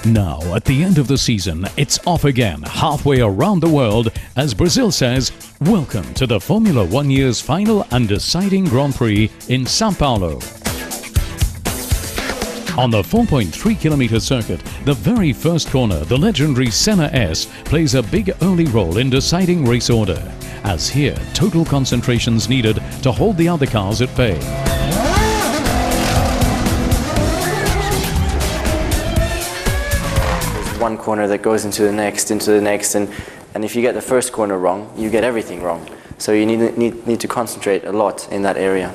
Now, at the end of the season, it's off again, halfway around the world, as Brazil says, welcome to the Formula 1 year's final and deciding Grand Prix in São Paulo. On the 4.3-kilometer circuit, the very first corner, the legendary Senna S, plays a big early role in deciding race order, as here, total concentration's needed to hold the other cars at bay. One corner that goes into the next, and if you get the first corner wrong, you get everything wrong. So you need to concentrate a lot in that area.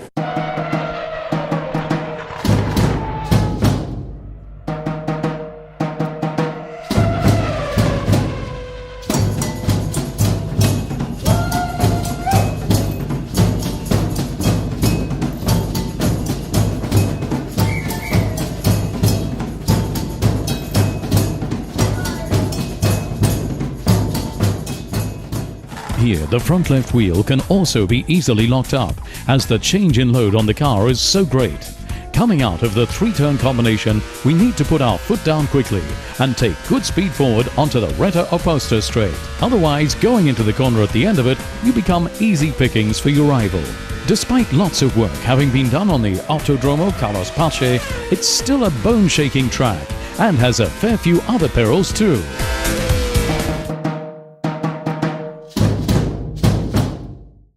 Here, the front left wheel can also be easily locked up, as the change in load on the car is so great. Coming out of the three-turn combination, we need to put our foot down quickly and take good speed forward onto the Reta Oposta straight. Otherwise, going into the corner at the end of it, you become easy pickings for your rival. Despite lots of work having been done on the Autodromo Carlos Pace, it's still a bone-shaking track and has a fair few other perils too.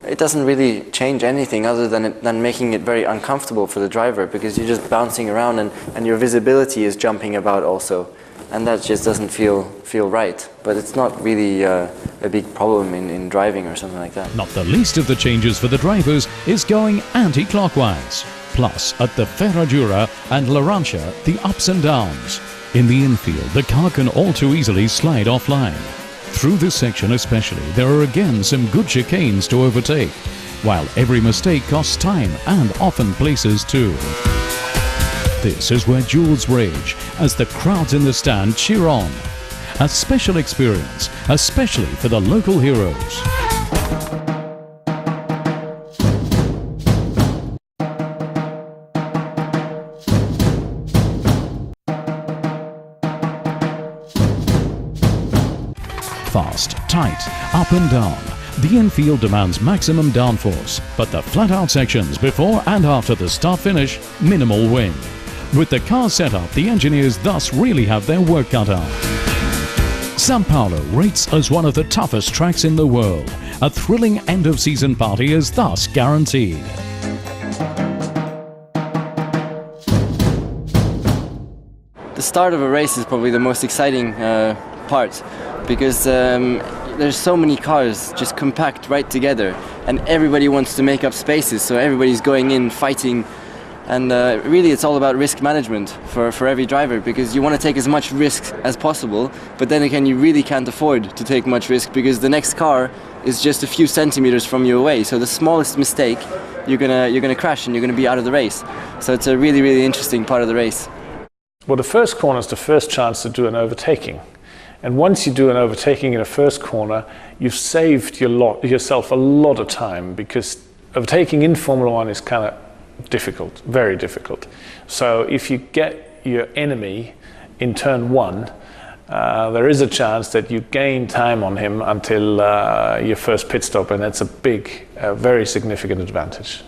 It doesn't really change anything other than making it very uncomfortable for the driver, because you're just bouncing around and your visibility is jumping about also, and that just doesn't feel right. But it's not really a big problem in driving or something like that. Not the least of the changes for the drivers is going anti-clockwise. Plus, at the Ferradura and Larancha, the ups and downs. In the infield, the car can all too easily slide offline. Through this section especially, there are again some good chicanes to overtake, while every mistake costs time and often places too. This is where duels rage, as the crowds in the stand cheer on. A special experience, especially for the local heroes. Fast, tight, up and down. The infield demands maximum downforce, but the flat-out sections before and after the start-finish, minimal wing. With the car set up, the engineers thus really have their work cut out. São Paulo rates as one of the toughest tracks in the world. A thrilling end-of-season party is thus guaranteed. The start of a race is probably the most exciting part, because there's so many cars just compact right together, and everybody wants to make up spaces, so everybody's going in fighting, and really it's all about risk management for every driver, because you want to take as much risk as possible, but then again you really can't afford to take much risk, because the next car is just a few centimeters from you away, so the smallest mistake you're gonna crash and you're gonna be out of the race. So it's a really interesting part of the race. Well, the first corner is the first chance to do an overtaking. And once you do an overtaking in a first corner, you've saved yourself a lot of time, because overtaking in Formula 1 is kind of difficult, very difficult. So if you get your enemy in turn 1, there is a chance that you gain time on him until your first pit stop, and that's a big, very significant advantage.